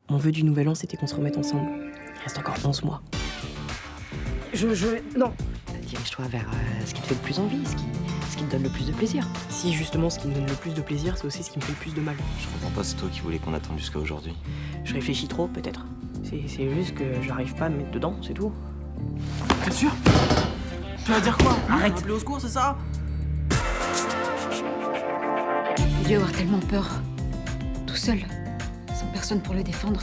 Mon vœu du nouvel an, c'était qu'on se remette ensemble. Il reste encore 11 mois. Non. Dirige-toi vers ce qui te fait le plus envie, ce qui te donne le plus de plaisir. Si, justement, ce qui me donne le plus de plaisir, c'est aussi ce qui me fait le plus de mal. Je comprends pas, c'est toi qui voulais qu'on attende jusqu'à aujourd'hui. Je réfléchis trop, peut-être. C'est juste que j'arrive pas à me mettre dedans, c'est tout. T'es sûr? Tu vas dire quoi? Arrête. Appeler au secours, c'est ça? Il doit avoir tellement peur. Tout seul, sans personne pour le défendre.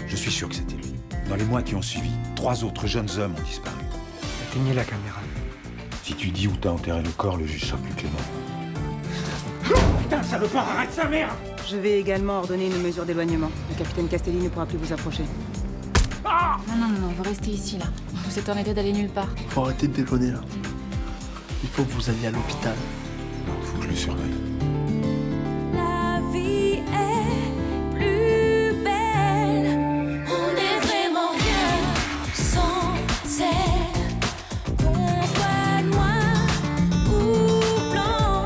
Je suis sûr que c'était lui. Dans les mois qui ont suivi, 3 autres jeunes hommes ont disparu. Éteignez la caméra. Si tu dis où t'as enterré le corps, le juge sera plus clément. Putain, salopard, arrête sa mère! Je vais également ordonner une mesure d'éloignement. Le capitaine Castelli ne pourra plus vous approcher. Non, vous restez ici, là. Vous êtes en état d'aller nulle part. Faut arrêter de déconner, là. Il faut que vous alliez à l'hôpital. Non, faut que je le surveille. La vie est plus belle. On n'est vraiment rien sans elle. Qu'on soit noir ou blanc,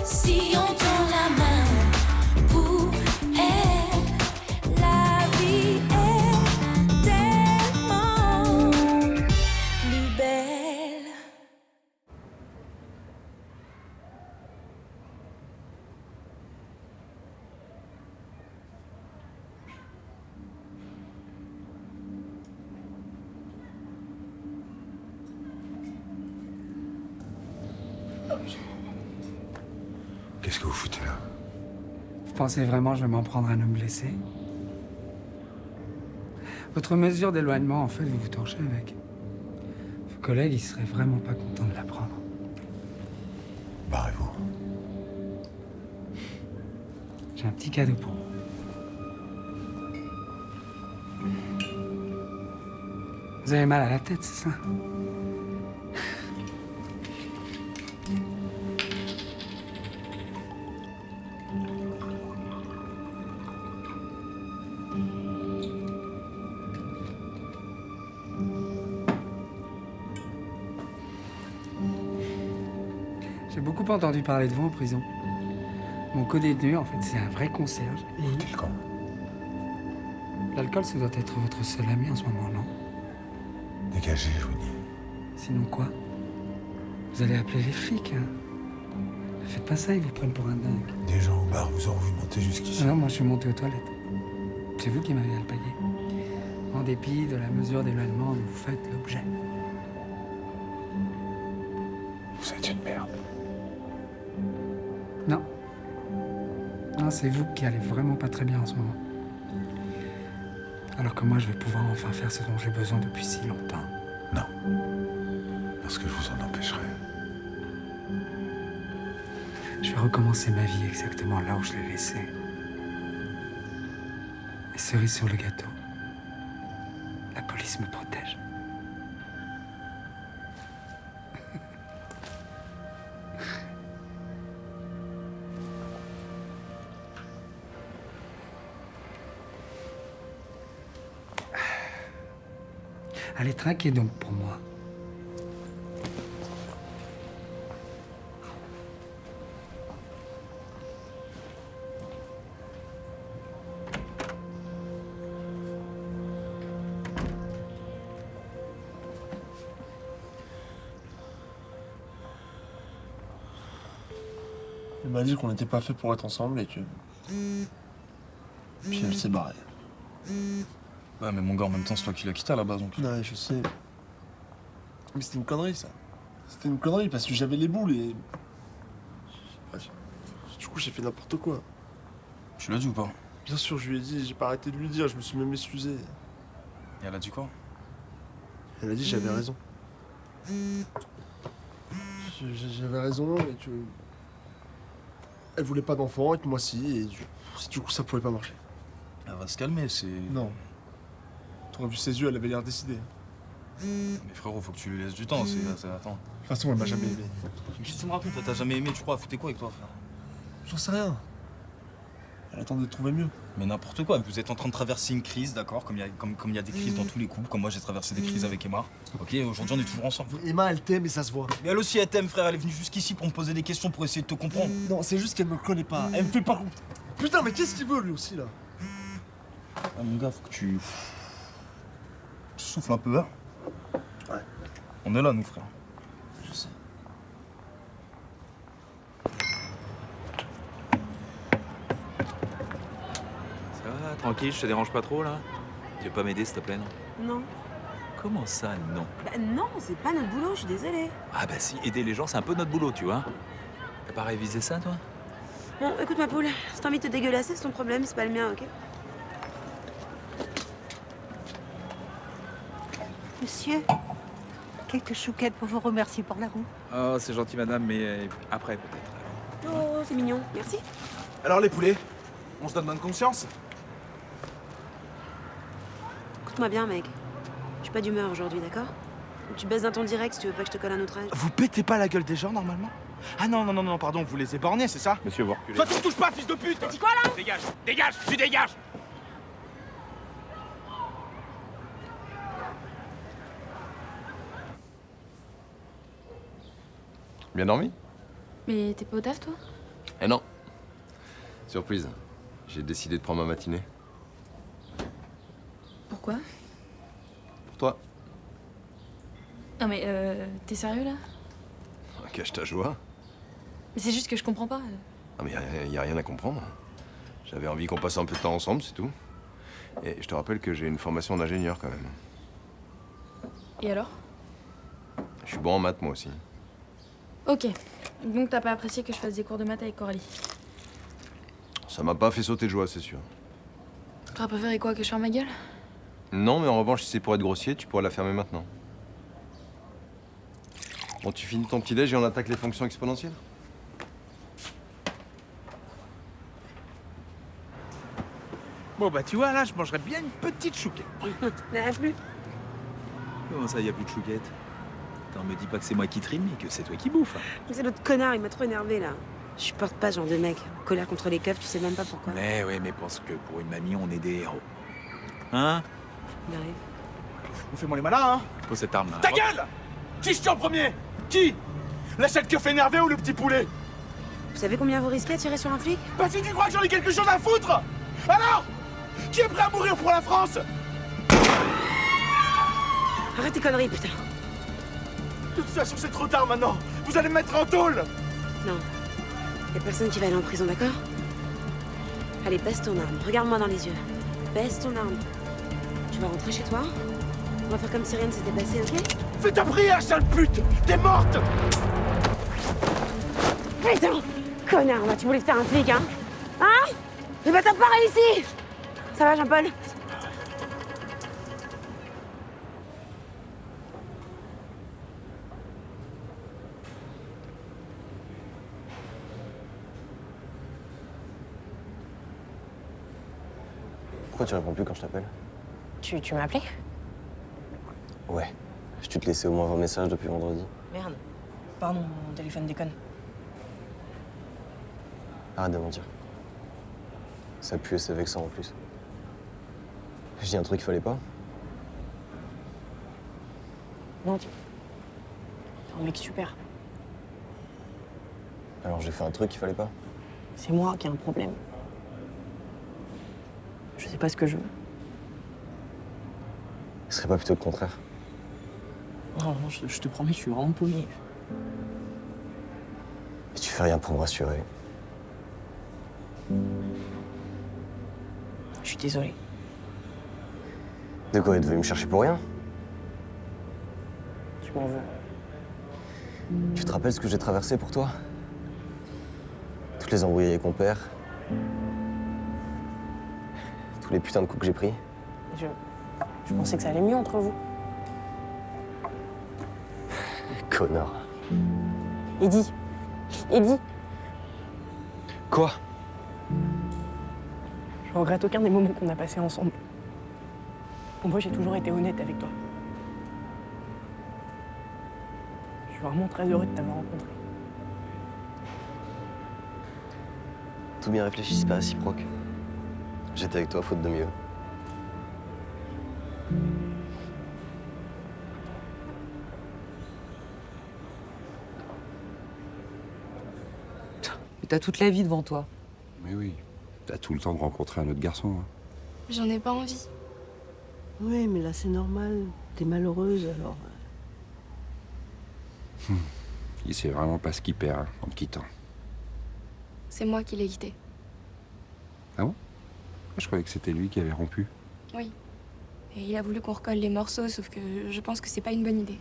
si on tend la main pour elle, la vie est tellement plus belle. Qu'est-ce que vous foutez là? Vous pensez vraiment que je vais m'en prendre à un homme blessé? Votre mesure d'éloignement, en fait, vous vous torchez avec. Vos collègues, ils seraient vraiment pas contents de l'apprendre. Barrez-vous. J'ai un petit cadeau pour vous. Vous avez mal à la tête, c'est ça? J'ai beaucoup entendu parler de vous en prison. Mon co-détenu, en fait, c'est un vrai concierge. T'es le camp. L'alcool, ça doit être votre seul ami en ce moment, non? Dégagez, je vous dis. Sinon quoi? Vous allez appeler les flics, hein? Ne faites pas ça, ils vous prennent pour un dingue. Des gens au bar vous ont vu monter jusqu'ici. Ah non, moi je suis monté aux toilettes. C'est vous qui m'avez alpagué. En dépit de la mesure d'éloignement dont vous faites l'objet. Vous êtes une merde. Non. Non, c'est vous qui allez vraiment pas très bien en ce moment. Alors que moi, je vais pouvoir enfin faire ce dont j'ai besoin depuis si longtemps. Non. Parce que je vous en empêcherai. Je vais recommencer ma vie exactement là où je l'ai laissée. Et cerise sur le gâteau, la police me protège. Allez, trinquez donc pour moi. Elle m'a dit qu'on n'était pas fait pour être ensemble et que... Puis elle s'est barrée. Ouais, mais mon gars, en même temps, c'est toi qui l'as quitté à la base, donc. Ouais, je sais. Mais c'était une connerie, ça. C'était une connerie parce que j'avais les boules et... Du coup, j'ai fait n'importe quoi. Tu l'as dit ou pas? Bien sûr, je lui ai dit, j'ai pas arrêté de lui dire, je me suis même excusé. Et elle a dit quoi? Elle a dit que j'avais raison. J'avais raison et que... Elle voulait pas d'enfant et que moi si, et du coup ça pouvait pas marcher. Elle va se calmer, c'est... Non. T'aurais vu ses yeux, elle avait l'air décidée. Mais frérot, faut que tu lui laisses du temps, Attends. De toute façon, elle m'a jamais aimé. Mais qu'est-ce que tu me racontes? T'as jamais aimé, tu crois? Foutais quoi avec toi, frère? J'en sais rien. Elle attendait de trouver mieux. Mais n'importe quoi, vous êtes en train de traverser une crise, d'accord? Comme il y a des crises dans tous les couples, comme moi j'ai traversé des crises avec Emma. Ok, aujourd'hui on est toujours ensemble. Emma, elle t'aime et ça se voit. Mais elle aussi elle t'aime, frère, elle est venue jusqu'ici pour me poser des questions, pour essayer de te comprendre. Non, c'est juste qu'elle me connaît pas. Elle me fait pas confiance. Putain, mais qu'est-ce qu'il veut lui aussi là? Ah, mon gars, faut que tu souffles un peu, hein. Ouais. On est là, nous, frère. Je sais. Ça va, tranquille, je te dérange pas trop là? Tu veux pas m'aider s'il te plaît, non? Non. Comment ça, non? Bah non, c'est pas notre boulot, je suis désolée. Ah bah si, aider les gens, c'est un peu notre boulot, tu vois. T'as pas révisé ça, toi? Bon, écoute ma poule, si t'as envie de te dégueulasser, c'est ton problème, c'est pas le mien, ok? Monsieur, quelques chouquettes pour vous remercier pour la roue. Oh, c'est gentil, madame, mais après, peut-être. Oh, c'est mignon, merci. Alors les poulets, on se donne bonne conscience? Écoute-moi bien, mec. Je suis pas d'humeur aujourd'hui, d'accord? Donc tu baisses d'un ton direct si tu veux pas que je te colle un autre âge. Vous pétez pas la gueule des gens normalement? Ah non, pardon, vous les éborgnez, c'est ça? Monsieur, vous reculez. Toi tu me touches pas, fils de pute! T'as dit quoi là? Dégage, dégage, tu dégages! Bien dormi? Mais t'es pas au taf, toi? Eh non. Surprise. J'ai décidé de prendre ma matinée. Pourquoi? Pour toi. Non mais t'es sérieux là? Cache ta joie. Mais c'est juste que je comprends pas. Non mais y a rien à comprendre. J'avais envie qu'on passe un peu de temps ensemble, c'est tout. Et je te rappelle que j'ai une formation d'ingénieur quand même. Et alors? Je suis bon en maths moi aussi. Ok. Donc t'as pas apprécié que je fasse des cours de maths avec Coralie? Ça m'a pas fait sauter de joie, c'est sûr. T'aurais préféré quoi, que je ferme ma gueule? Non, mais en revanche, si c'est pour être grossier, tu pourrais la fermer maintenant. Bon, tu finis ton petit déj et on attaque les fonctions exponentielles? Bon, bah tu vois, là, je mangerais bien une petite chouquette. N'en a plus. Comment ça, y a plus de chouquette? Attends, me dis pas que c'est moi qui trime et que c'est toi qui bouffe. C'est l'autre connard, il m'a trop énervé là. Je supporte pas ce genre de mec. Colère contre les keufs, tu sais même pas pourquoi. Mais ouais, mais pense que pour une mamie, on est des héros. Hein? Il arrive. On fait moi les malins, hein? Pose cette arme là. Ta gueule! Qui je tue en premier? Qui? La chette qui fait énerver ou le petit poulet? Vous savez combien vous risquez à tirer sur un flic? Bah si tu crois que j'en ai quelque chose à foutre! Alors? Qui est prêt à mourir pour la France? Arrête tes conneries, putain. De toute façon, c'est trop tard maintenant. Vous allez me mettre en tôle. Non. Y'a personne qui va aller en prison, d'accord? Allez, baisse ton arme. Regarde-moi dans les yeux. Baisse ton arme. Tu vas rentrer chez toi. On va faire comme si rien ne s'était passé, ok? Fais ta prière, sale pute! T'es morte! Putain! Connard, là, tu voulais te faire un flic, hein? Hein? Mais bah t'as pas réussi! Ça va, Jean-Paul? Pourquoi tu réponds plus quand je t'appelle? Tu m'as appelé? Ouais. Je t'ai laissé au moins 20 messages depuis vendredi. Merde. Pardon, mon téléphone déconne. Arrête de mentir. Ça pue et c'est vexant en plus. Je dis un truc qu'il fallait pas? Non, t'es un mec super. Alors j'ai fait un truc qu'il fallait pas? C'est moi qui ai un problème. Je sais pas ce que je veux. Ce serait pas plutôt le contraire? Non, je te promets, je suis vraiment paumé. Et tu fais rien pour me rassurer. Je suis désolée. De quoi, elle devait me chercher pour rien? Tu m'en veux. Tu te rappelles ce que j'ai traversé pour toi? Toutes les embrouilles avec mon père. Tous les putains de coups que j'ai pris. Je pensais que ça allait mieux entre vous. Connard. Eddie. Eddie. Quoi? Je regrette aucun des moments qu'on a passés ensemble. Moi, j'ai toujours été honnête avec toi. Je suis vraiment très heureux de t'avoir rencontré. Tout bien réfléchi, c'est pas réciproque. J'étais avec toi, faute de mieux. T'as toute la vie devant toi. Mais oui, t'as tout le temps de rencontrer un autre garçon. Hein. J'en ai pas envie. Oui, mais là, c'est normal. T'es malheureuse, alors... Il sait vraiment pas ce qu'il perd hein, en te quittant. C'est moi qui l'ai quitté. Ah bon? Je croyais que c'était lui qui avait rompu. Oui. Et il a voulu qu'on recolle les morceaux, sauf que je pense que c'est pas une bonne idée.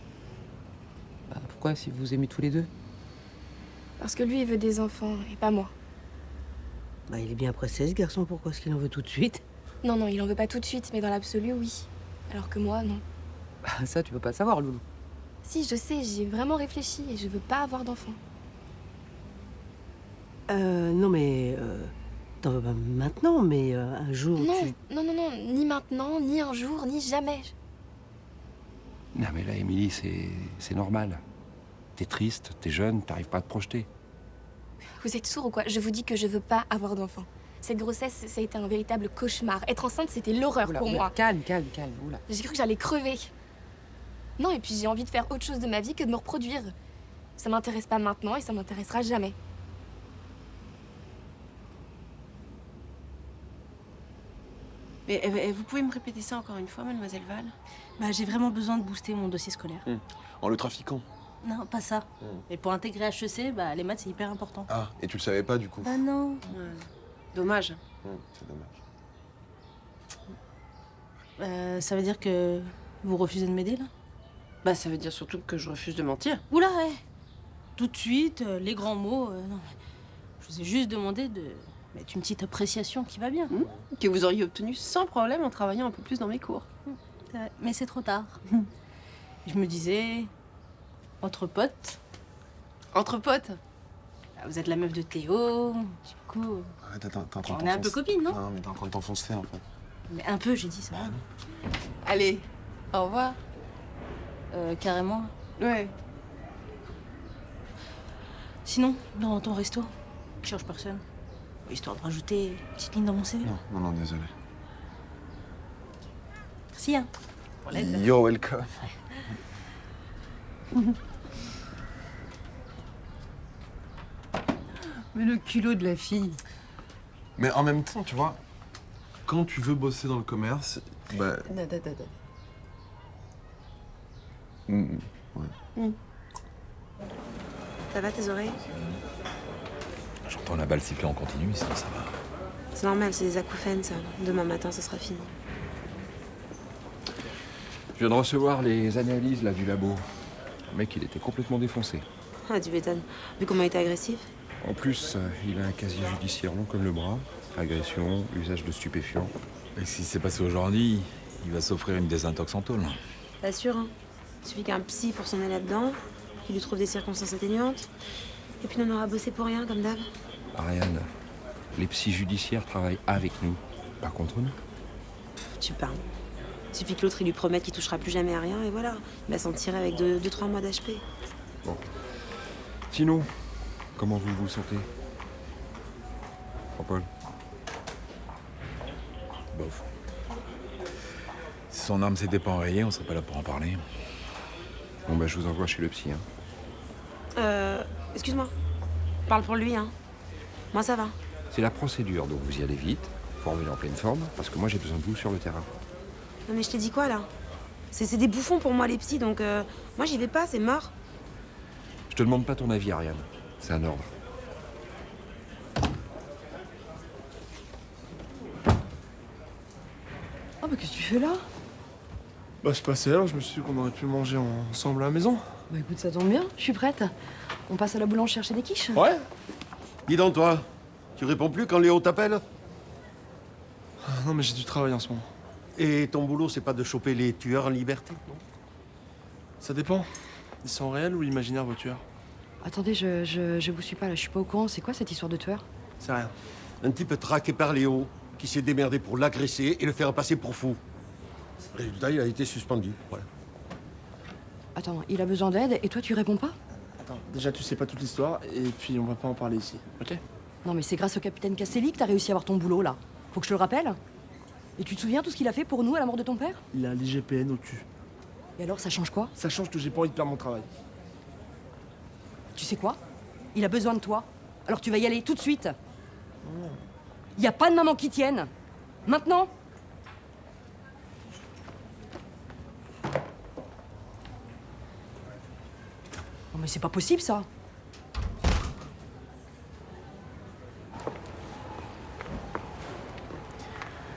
Bah, pourquoi, si vous aimez tous les deux? Parce que lui, il veut des enfants, et pas moi. Bah, il est bien pressé, ce garçon. Pourquoi est-ce qu'il en veut tout de suite? Non, non, il en veut pas tout de suite, mais dans l'absolu, oui. Alors que moi, non. Bah, ça, tu peux pas savoir, Loulou. Si, je sais, j'y ai vraiment réfléchi, et je veux pas avoir d'enfants. Non, mais... T'en veux pas maintenant, mais un jour, Non, tu... non, non, non, ni maintenant, ni un jour, ni jamais. Non mais là, Émilie, c'est normal. T'es triste, t'es jeune, t'arrives pas à te projeter. Vous êtes sourd ou quoi? Je vous dis que je veux pas avoir d'enfants. Cette grossesse, ça a été un véritable cauchemar. Être enceinte, c'était l'horreur pour moi. Calme, calme, calme, oula. J'ai cru que j'allais crever. Non, et puis j'ai envie de faire autre chose de ma vie que de me reproduire. Ça m'intéresse pas maintenant et ça m'intéressera jamais. Mais vous pouvez me répéter ça encore une fois, mademoiselle Val? Bah, j'ai vraiment besoin de booster mon dossier scolaire. En le trafiquant. Non, pas ça. Et pour intégrer HEC, bah, les maths, c'est hyper important. Ah, et tu le savais pas du coup? Bah non. Dommage. C'est dommage. Ça veut dire que vous refusez de m'aider, là? Bah, ça veut dire surtout que je refuse de mentir. Oula, ouais. Tout de suite, les grands mots. Non. Je vous ai juste demandé de mettre une petite appréciation qui va bien. Que vous auriez obtenu sans problème en travaillant un peu plus dans mes cours. C'est vrai, mais c'est trop tard. Je me disais, entre potes. Entre potes? Vous êtes la meuf de Théo, du coup... on est un peu copines, non? Non, mais t'es en train de t'enfoncer, en fait. Mais un peu, j'ai dit ça. Allez, au revoir. Carrément. Ouais. Sinon, dans ton resto, je cherche personne. Histoire de rajouter une petite ligne dans mon CV. Non, désolé. Merci, hein. Pour l'aide. You're welcome. Mais le culot de la fille. Mais en même temps, tu vois, quand tu veux bosser dans le commerce, bah... Ouais. Ça va tes oreilles? J'entends la balle siffler en continu, sinon ça va. C'est normal, c'est des acouphènes ça. Demain matin, ça sera fini. Je viens de recevoir les analyses là du labo. Le mec, il était complètement défoncé. Ah, tu m'étonnes. Vu comment il était agressif. En plus, il a un casier judiciaire long comme le bras. Agression, usage de stupéfiants. Et si c'est passé aujourd'hui, il va s'offrir une désintox en tôle. Pas sûr, hein. Il suffit qu'un psy pour s'en aller là-dedans, qu'il lui trouve des circonstances atténuantes. Et puis on aura bossé pour rien, comme d'hab. Ariane, les psys judiciaires travaillent avec nous, pas contre nous. Tu parles. Il suffit que l'autre il lui promette qu'il touchera plus jamais à rien, et voilà. Il va s'en tirer avec 2-3 mois d'HP. Bon. Sinon, comment vous vous sentez? Jean-Paul? Bof. Si son âme s'était pas enrayée, on serait pas là pour en parler. Bon bah je vous envoie chez le psy, hein. Excuse-moi. Parle pour lui, hein. Moi, ça va. C'est la procédure, donc vous y allez vite, formule en pleine forme, parce que moi j'ai besoin de vous sur le terrain. Non, mais je t'ai dit quoi, là? C'est des bouffons pour moi, les psys, donc moi, j'y vais pas, c'est mort. Je te demande pas ton avis, Ariane. C'est un ordre. Oh, bah qu'est-ce que tu fais là? Bah, je passais là, je me suis dit qu'on aurait pu manger ensemble à la maison. Bah écoute, ça tombe bien, je suis prête. On passe à la boulange chercher des quiches? Ouais. Dis donc, toi, tu réponds plus quand Léo t'appelle? Non, mais j'ai du travail en ce moment. Et ton boulot, c'est pas de choper les tueurs en liberté, non? Ça dépend. Ils sont réels ou imaginaires, vos tueurs? Attendez, je vous suis pas là, je suis pas au courant. C'est quoi cette histoire de tueur? C'est rien. Un type traqué par Léo, qui s'est démerdé pour l'agresser et le faire passer pour fou. Résultat, il a été suspendu, voilà. Attends, il a besoin d'aide et toi tu réponds pas? Attends, déjà tu sais pas toute l'histoire et puis on va pas en parler ici, ok? Non mais c'est grâce au capitaine Castelli que t'as réussi à avoir ton boulot là. Faut que je te le rappelle? Et tu te souviens tout ce qu'il a fait pour nous à la mort de ton père? Il a l'IGPN au cul. Et alors ça change quoi? Ça change que j'ai pas envie de perdre mon travail. Tu sais quoi? Il a besoin de toi. Alors tu vas y aller tout de suite. Y a pas de maman qui tienne. Maintenant? mais c'est pas possible, ça.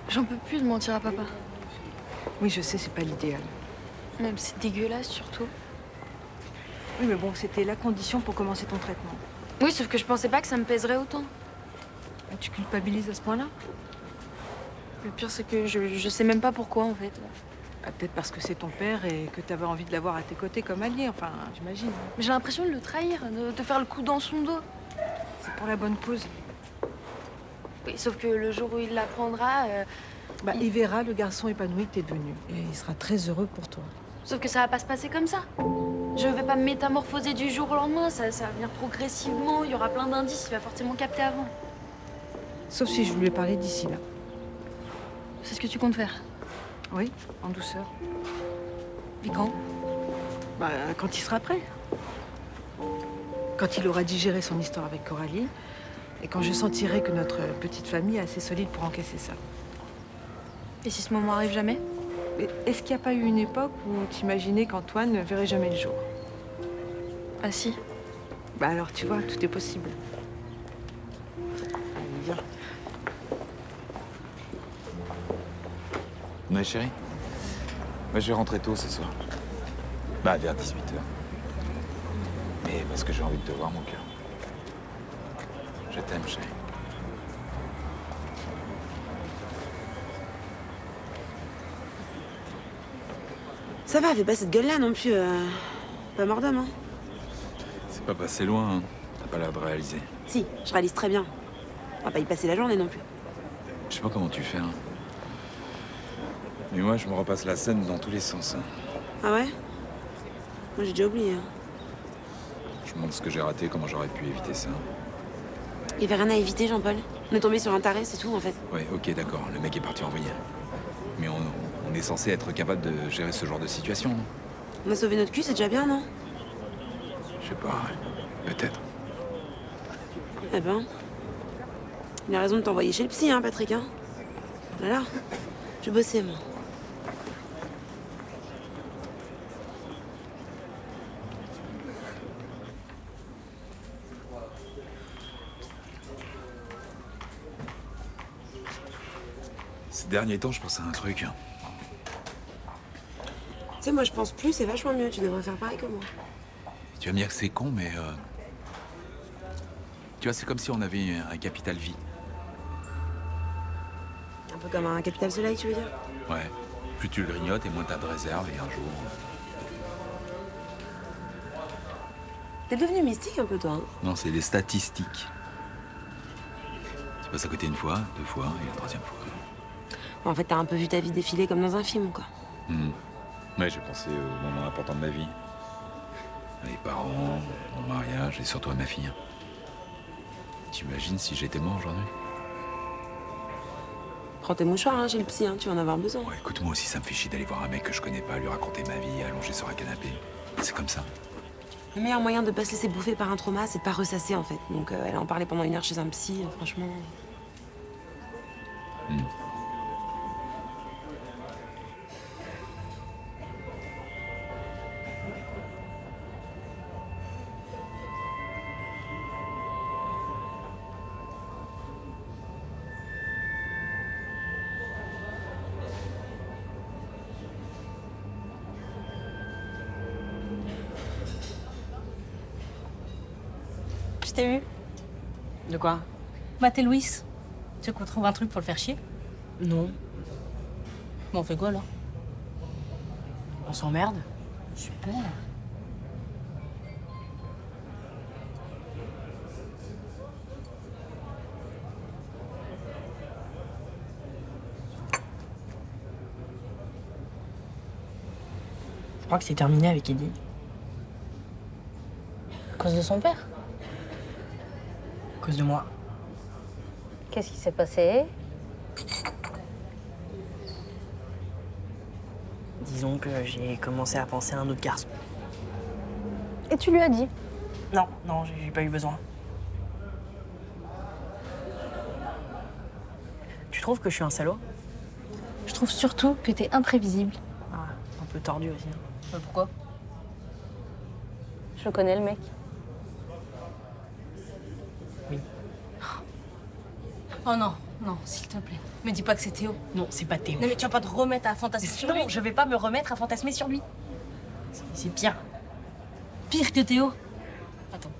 J'en peux plus de mentir à papa. Oui, je sais, c'est pas l'idéal. Même c'est dégueulasse, surtout. Oui, mais bon, c'était la condition pour commencer ton traitement. Oui, sauf que je pensais pas que ça me pèserait autant. Et tu culpabilises à ce point-là? Le pire, c'est que je sais même pas pourquoi, en fait. Ah, peut-être parce que c'est ton père et que t'avais envie de l'avoir à tes côtés comme allié, enfin, j'imagine. Mais j'ai l'impression de le trahir, de faire le coup dans son dos. C'est pour la bonne cause. Oui, sauf que le jour où il l'apprendra... il verra le garçon épanoui que t'es devenu. Et il sera très heureux pour toi. Sauf que ça va pas se passer comme ça. Je vais pas me métamorphoser du jour au lendemain, ça va venir progressivement, il y aura plein d'indices, il va forcément capter avant. Sauf si je lui ai parlé d'ici là. C'est ce que tu comptes faire? Oui, en douceur. Et quand? Quand il sera prêt. Quand il aura digéré son histoire avec Coralie, et quand je sentirai que notre petite famille est assez solide pour encaisser ça. Et si ce moment arrive jamais? Mais est-ce qu'il n'y a pas eu une époque où t'imaginais qu'Antoine ne verrait jamais le jour? Ah si. Alors tu vois, tout est possible. Allez, viens. Ouais, chérie. Je vais rentrer tôt ce soir. Vers 18h. Mais parce que j'ai envie de te voir, mon cœur. Je t'aime, chérie. Ça va, fais pas cette gueule-là non plus. Pas mort d'homme, hein. C'est pas passé loin, hein. T'as pas l'air de réaliser. Si, je réalise très bien. On va pas y passer la journée non plus. Je sais pas comment tu fais, hein. Mais moi, je me repasse la scène dans tous les sens, hein. Ah ouais? Moi j'ai déjà oublié. Hein. Je me demande ce que j'ai raté, comment j'aurais pu éviter ça. Il y avait rien à éviter, Jean-Paul. On est tombé sur un taré, c'est tout en fait. Ouais, ok, d'accord. Le mec est parti en vrille. Mais on est censé être capable de gérer ce genre de situation, non? On a sauvé notre cul, c'est déjà bien, non? Je sais pas, ouais. Peut-être. Eh ben... Il a raison de t'envoyer chez le psy, hein, Patrick, hein? Voilà. Je bossais, moi. Ces derniers temps, je pense à un truc. Tu sais, moi je pense plus, c'est vachement mieux. Tu devrais faire pareil que moi. Tu vas me dire que c'est con, mais... Tu vois, c'est comme si on avait un capital vie. Un peu comme un capital soleil, tu veux dire? Ouais. Plus tu le grignotes et moins t'as de réserve, et un jour... T'es devenu mystique un peu, toi, hein? Non, c'est des statistiques. Tu passes à côté une fois, deux fois, et la troisième fois. En fait, t'as un peu vu ta vie défiler comme dans un film, quoi. Ouais, j'ai pensé au moment important de ma vie. À mes parents, mon mariage, et surtout à ma fille. T'imagines si j'étais mort aujourd'hui? Prends tes mouchoirs, hein, chez le psy, hein, tu vas en avoir besoin. Ouais, écoute, moi aussi, ça me fait chier d'aller voir un mec que je connais pas, lui raconter ma vie, allongé sur un canapé. C'est comme ça. Le meilleur moyen de pas se laisser bouffer par un trauma, c'est de pas ressasser, en fait. Donc, elle en parlait pendant 1 heure chez un psy, franchement... Je t'ai vu. De quoi? T'es Louis. Tu veux qu'on trouve un truc pour le faire chier? Non. Bon, on fait quoi, là? On s'emmerde? Super. Je crois que c'est terminé avec Eddie. À cause de son père? À cause de moi. Qu'est-ce qui s'est passé? Disons que j'ai commencé à penser à un autre garçon. Et tu lui as dit? Non, j'ai pas eu besoin. Tu trouves que je suis un salaud? Je trouve surtout que t'es imprévisible. Ah, un peu tordu aussi. Hein. Pourquoi? Je Je connais le mec. Oui. Oh non, non, s'il te plaît. Me dis pas que c'est Théo. Non, c'est pas Théo. Non mais tu vas pas te remettre à fantasmer sur lui. Non, je vais pas me remettre à fantasmer sur lui. C'est pire. Pire que Théo. Attends.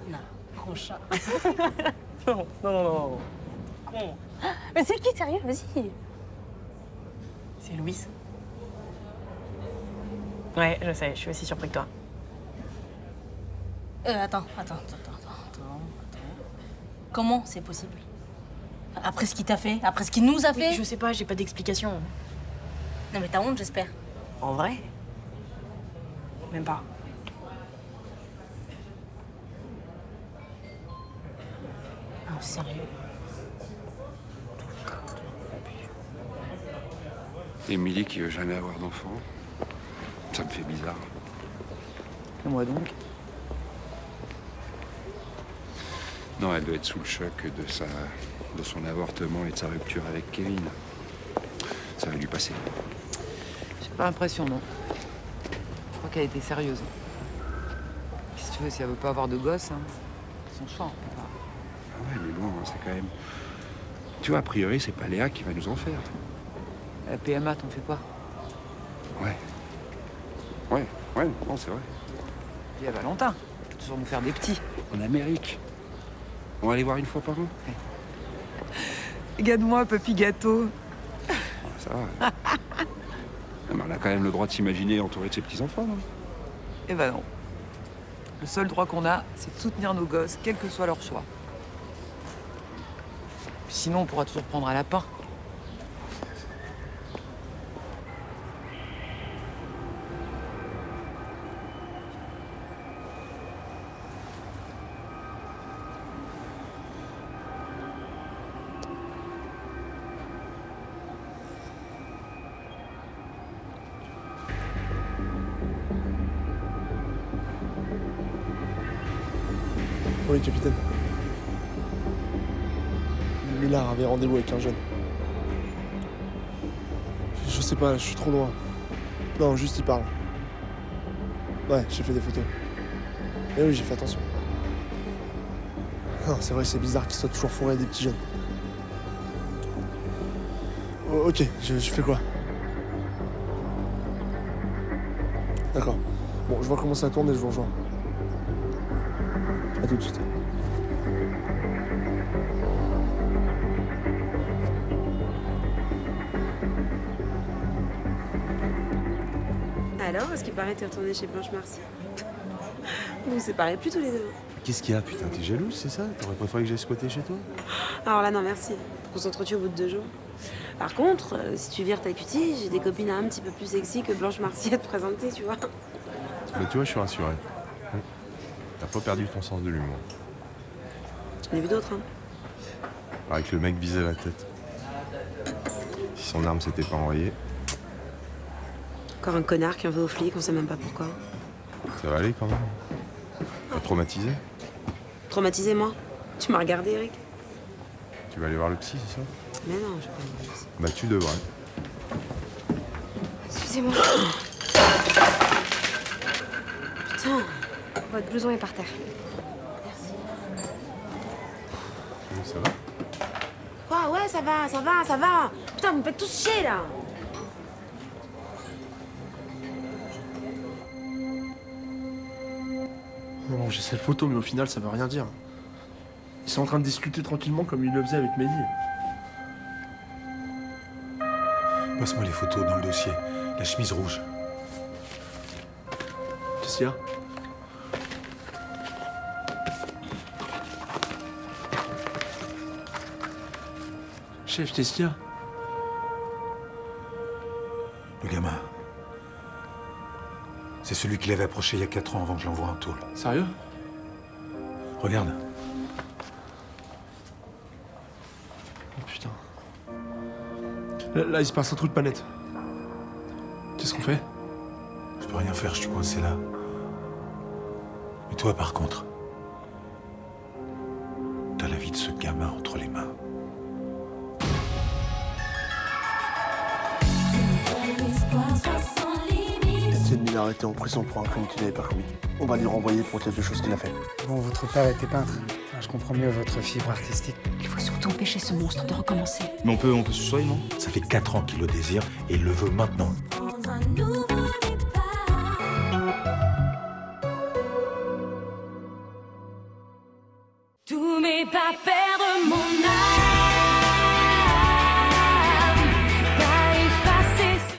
Non, gros chat. Non, non, non, non. Con. Mais c'est qui, sérieux? Vas-y. C'est Louis. Ouais, je sais, je suis aussi surpris que toi. Attends. Comment c'est possible? Après ce qu'il t'a fait? Après ce qu'il nous a fait? Oui, je sais pas, j'ai pas d'explication. Non mais t'as honte, j'espère. En vrai? Même pas. Oh, sérieux? Émilie qui veut jamais avoir d'enfant, ça me fait bizarre. Et moi donc? Non, elle doit être sous le choc de son avortement et de sa rupture avec Kevin. Ça va lui passer. J'ai pas l'impression, non. Je crois qu'elle était sérieuse. Si tu veux, si elle veut pas avoir de gosse, hein, son choix. Ah ouais, mais bon, c'est quand même... Tu vois, a priori, c'est pas Léa qui va nous en faire. La PMA, t'en fais pas. Ouais, non, c'est vrai. Puis il y a Valentin, qui peut toujours nous faire des petits. En Amérique. On va aller voir une fois par an. Regarde-moi, papy gâteau. Ça va. Non, mais on a quand même le droit de s'imaginer entouré de ses petits-enfants, non? Eh ben non. Le seul droit qu'on a, c'est de soutenir nos gosses, quel que soit leur choix. Puis sinon, on pourra toujours prendre un lapin. Oui, capitaine. Millard avait rendez-vous avec un jeune. Je sais pas, je suis trop loin. Non, juste il parle. Ouais, j'ai fait des photos. Et oui, j'ai fait attention. Non, c'est vrai, c'est bizarre qu'il soit toujours fourré à des petits jeunes. Oh, ok, je fais quoi? D'accord. Bon, je vois comment ça tourne et je vous rejoins. À tout de suite. Alors, est-ce qu'il paraît t'es retourné chez Blanche Marcy? Vous vous séparez plus tous les deux. Qu'est-ce qu'il y a, putain? T'es jalouse, c'est ça? T'aurais préféré que j'aille squatter chez toi? Alors là, non, merci. On s'entretue au bout de 2 jours. Par contre, si tu vires ta cutie, j'ai des copines un petit peu plus sexy que Blanche Marcy à te présenter, tu vois. Bah, tu vois, je suis rassuré. T'as pas perdu ton sens de l'humour. J'en ai vu d'autres, hein. Pareil que le mec visait la tête. Si son arme s'était pas enrayée, Encore un connard qui en veut aux flics, on sait même pas pourquoi. ça va aller quand même. Pas traumatisé? Traumatisé, moi? Tu m'as regardé, Eric? Tu vas aller voir le psy, c'est ça? Mais non, je vais pas voir le psy. Bah tu devrais. Excusez-moi. Putain. Votre blouson est par terre. Ça va? Quoi? Ouais, ça va. Putain, vous me faites tous chier, là. Non, j'ai cette photo, mais au final, ça veut rien dire. Ils sont en train de discuter tranquillement comme ils le faisaient avec Mehdi. Passe-moi les photos dans le dossier. La chemise rouge. Qu'est-ce qu'il y a? Chef, qu'est-ce qu'il y a? Le gamin. C'est celui qui l'avait approché il y a 4 ans avant que je l'envoie en tôle. Sérieux? Regarde. Oh putain. Là, il se passe un truc pas net. Qu'est-ce qu'on fait? Je peux rien faire, je suis coincé là. Mais toi, par contre, t'as la vie de ce gamin entre les mains. C'est une Kevin est arrêté en prison pour un crime qu'il n'avait pas commis. On va lui renvoyer pour dire des choses qu'il a fait. Bon, votre père était peintre. Je comprends mieux votre fibre artistique. Il faut surtout empêcher ce monstre de recommencer. Mais on peut se tutoyer, non? Ça fait 4 ans qu'il le désire et il le veut maintenant. Tous mes pas perdre mon âme.